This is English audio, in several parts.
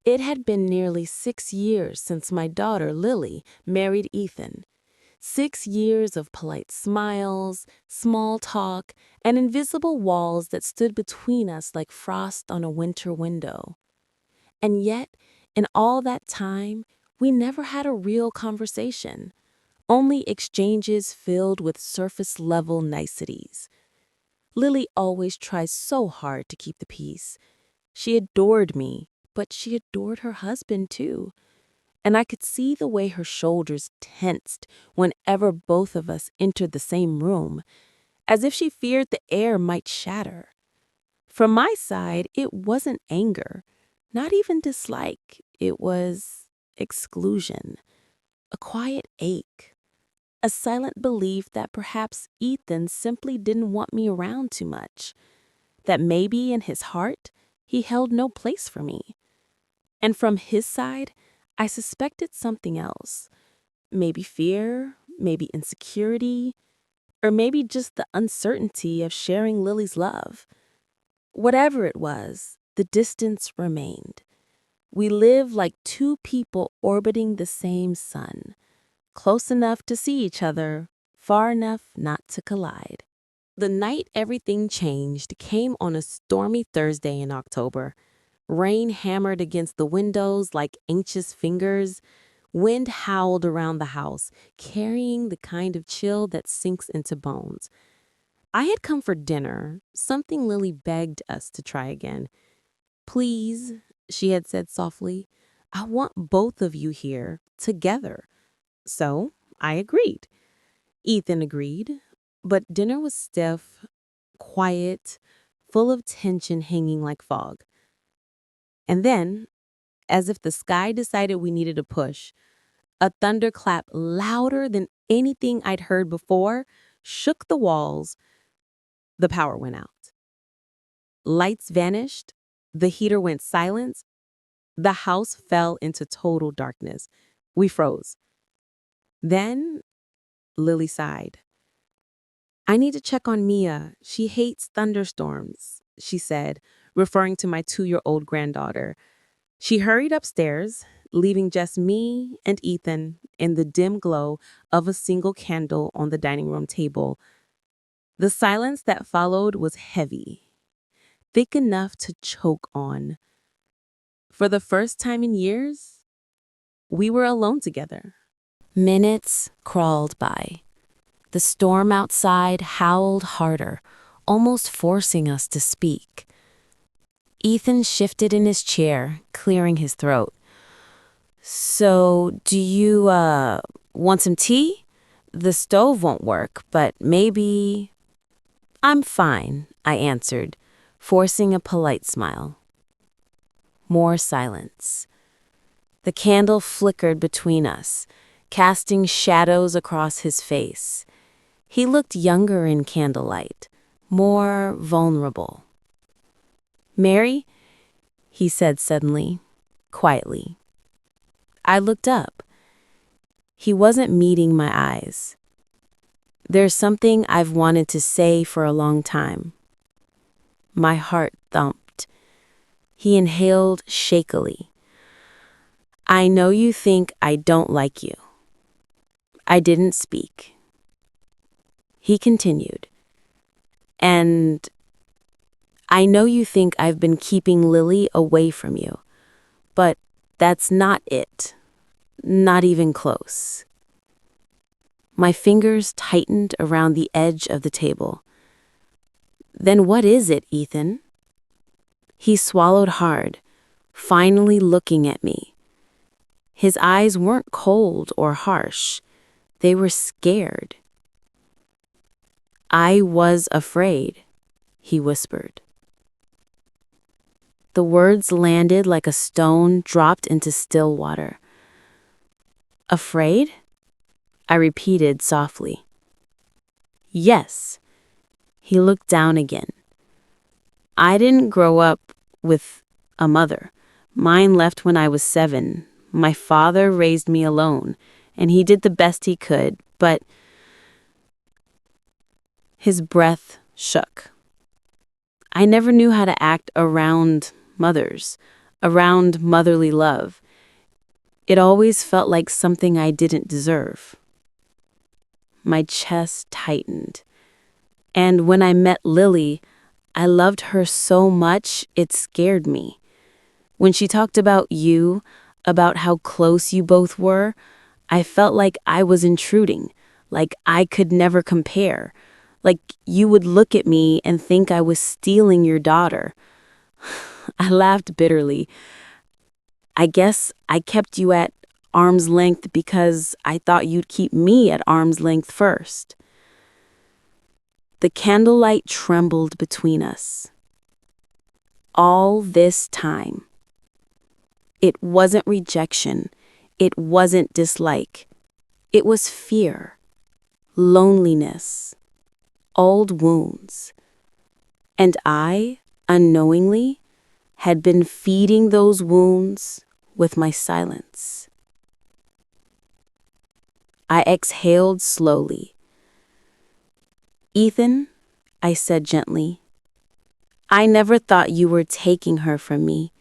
It had been nearly 6 years since my daughter, Lily, married Ethan. 6 years of polite smiles, small talk, and invisible walls that stood between us like frost on a winter window. And yet, in all that time, we never had a real conversation, only exchanges filled with surface-level niceties. Lily always tries so hard to keep the peace. She adored me, but she adored her husband too. And I could see the way her shoulders tensed whenever both of us entered the same room, as if she feared the air might shatter. From my side, it wasn't anger, not even dislike. It was exclusion, a quiet ache, a silent belief that perhaps Ethan simply didn't want me around too much, that maybe in his heart he held no place for me. And from his side, I suspected something else. Maybe fear, maybe insecurity, or maybe just the uncertainty of sharing Lily's love. Whatever it was, the distance remained. We lived like two people orbiting the same sun, close enough to see each other, far enough not to collide. The night everything changed came on a stormy Thursday in October. Rain hammered against the windows like anxious fingers. Wind howled around the house, carrying the kind of chill that sinks into bones. I had come for dinner, something Lily begged us to try again. "Please," she had said softly, "I want both of you here, together." So I agreed. Ethan agreed, but dinner was stiff, quiet, full of tension hanging like fog. And then, as if the sky decided we needed a push, a thunderclap louder than anything I'd heard before shook the walls. The power went out. Lights vanished. The heater went silent. The house fell into total darkness. We froze. Then Lily sighed. "I need to check on Mia. She hates thunderstorms," she said, referring to my 2-year-old granddaughter. She hurried upstairs, leaving just me and Ethan in the dim glow of a single candle on the dining room table. The silence that followed was heavy, thick enough to choke on. For the first time in years, we were alone together. Minutes crawled by. The storm outside howled harder, almost forcing us to speak. Ethan shifted in his chair, clearing his throat. "So, do you, want some tea? The stove won't work, but maybe—" "I'm fine," I answered, forcing a polite smile. More silence. The candle flickered between us, casting shadows across his face. He looked younger in candlelight, more vulnerable. "Mary?" he said suddenly, quietly. I looked up. He wasn't meeting my eyes. "There's something I've wanted to say for a long time." My heart thumped. He inhaled shakily. "I know you think I don't like you." I didn't speak. He continued. "And I know you think I've been keeping Lily away from you, but that's not it. Not even close." My fingers tightened around the edge of the table. "Then what is it, Ethan?" He swallowed hard, finally looking at me. His eyes weren't cold or harsh. They were scared. "I was afraid," he whispered. The words landed like a stone dropped into still water. "Afraid?" I repeated softly. "Yes." He looked down again. "I didn't grow up with a mother. Mine left when I was 7. My father raised me alone, and he did the best he could, but—" His breath shook. "I never knew how to act around mothers. around motherly love. It always felt like something I didn't deserve. My chest tightened. And when I met Lily, I loved her so much it scared me. When she talked about you, about how close you both were, I felt like I was intruding, like I could never compare, like you would look at me and think I was stealing your daughter. I laughed bitterly. I guess I kept you at arm's length because I thought you'd keep me at arm's length first. The candlelight trembled between us. All this time. It wasn't rejection. It wasn't dislike. It was fear, loneliness, old wounds. And I, unknowingly, had been feeding those wounds with my silence. I exhaled slowly. Ethan, I said gently, I never thought you were taking her from me.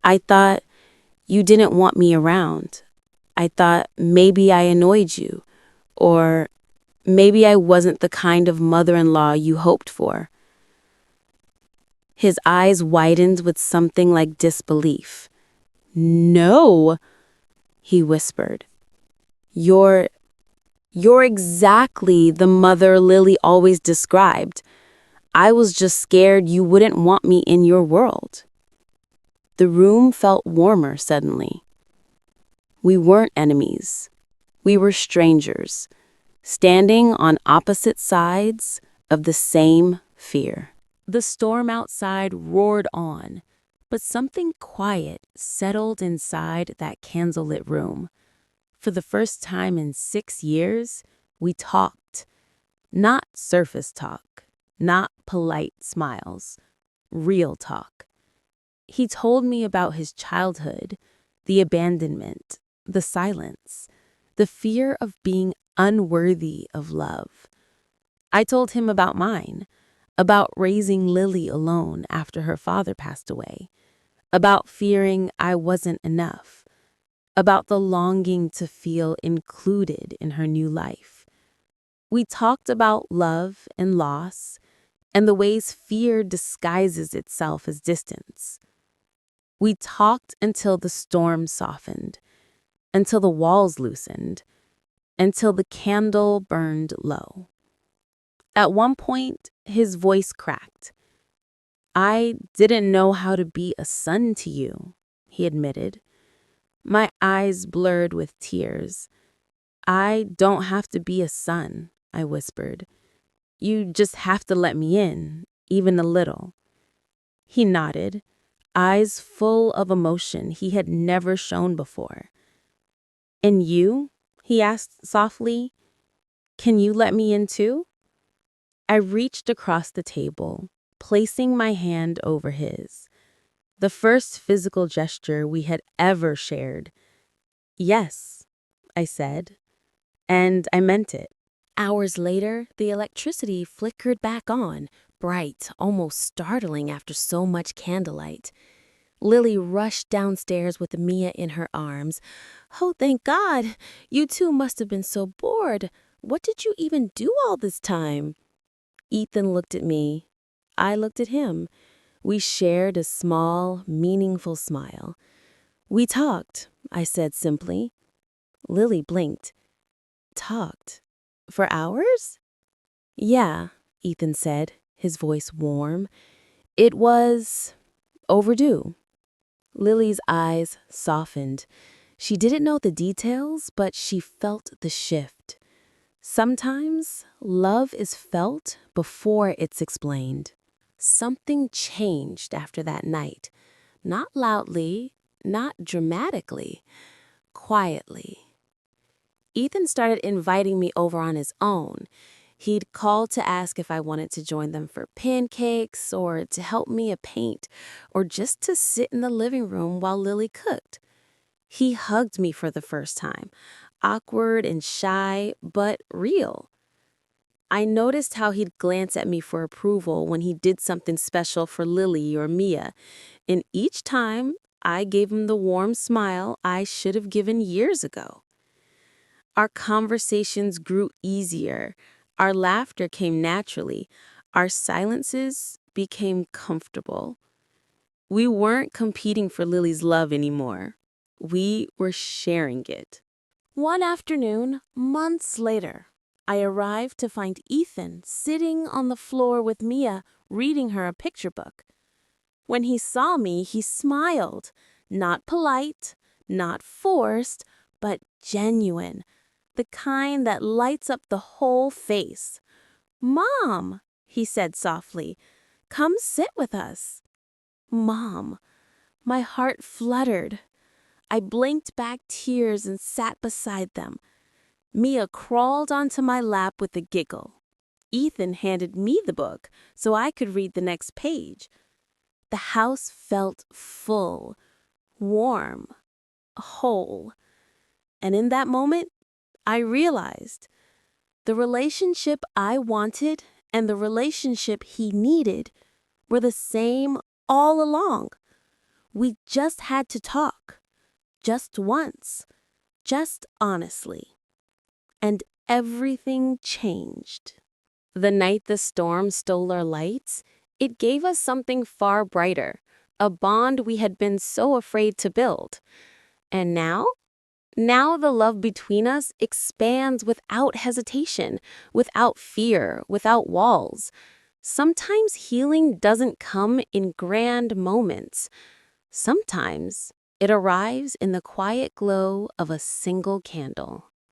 I thought you didn't want me around. I thought maybe I annoyed you, or maybe I wasn't the kind of mother-in-law you hoped for. His eyes widened with something like disbelief. No, he whispered. You're exactly the mother Lily always described. I was just scared you wouldn't want me in your world. The room felt warmer suddenly. We weren't enemies. We were strangers, standing on opposite sides of the same fear. The storm outside roared on, but something quiet settled inside that candlelit room. For the first time in 6 years, we talked. Not surface talk, not polite smiles, real talk. He told me about his childhood, the abandonment, the silence, the fear of being unworthy of love. I told him about mine, about raising Lily alone after her father passed away, about fearing I wasn't enough, about the longing to feel included in her new life. We talked about love and loss and the ways fear disguises itself as distance. We talked until the storm softened, until the walls loosened, until the candle burned low. At one point, his voice cracked. I didn't know how to be a son to you, he admitted. My eyes blurred with tears. I don't have to be a son, I whispered. You just have to let me in, even a little. He nodded, eyes full of emotion he had never shown before. And you? He asked softly. Can you let me in too? I reached across the table, placing my hand over his. The first physical gesture we had ever shared. Yes, I said, and I meant it. Hours later, the electricity flickered back on, bright, almost startling after so much candlelight. Lily rushed downstairs with Mia in her arms. Oh, thank God! You two must have been so bored. What did you even do all this time? Ethan looked at me. I looked at him. We shared a small, meaningful smile. We talked, I said simply. Lily blinked. Talked? For hours? Yeah, Ethan said, his voice warm. It was overdue. Lily's eyes softened. She didn't know the details, but she felt the shift. Sometimes love is felt before it's explained. Something changed after that night. Not loudly, not dramatically, quietly. Ethan started inviting me over on his own. He'd call to ask if I wanted to join them for pancakes or to help Mia paint or just to sit in the living room while Lily cooked. He hugged me for the first time, awkward and shy, but real. I noticed how he'd glance at me for approval when he did something special for Lily or Mia, and each time I gave him the warm smile I should have given years ago. Our conversations grew easier. Our laughter came naturally. Our silences became comfortable. We weren't competing for Lily's love anymore. We were sharing it. One afternoon, months later, I arrived to find Ethan sitting on the floor with Mia, reading her a picture book. When he saw me, he smiled. Not polite, not forced, but genuine. The kind that lights up the whole face. "Mom," he said softly, "come sit with us." Mom. My heart fluttered. I blinked back tears and sat beside them. Mia crawled onto my lap with a giggle. Ethan handed me the book so I could read the next page. The house felt full, warm, whole. And in that moment, I realized the relationship I wanted and the relationship he needed were the same all along. We just had to talk. Just once. Just honestly. And everything changed. The night the storm stole our lights, it gave us something far brighter, a bond we had been so afraid to build. And now? Now the love between us expands without hesitation, without fear, without walls. Sometimes healing doesn't come in grand moments. Sometimes it arrives in the quiet glow of a single candle.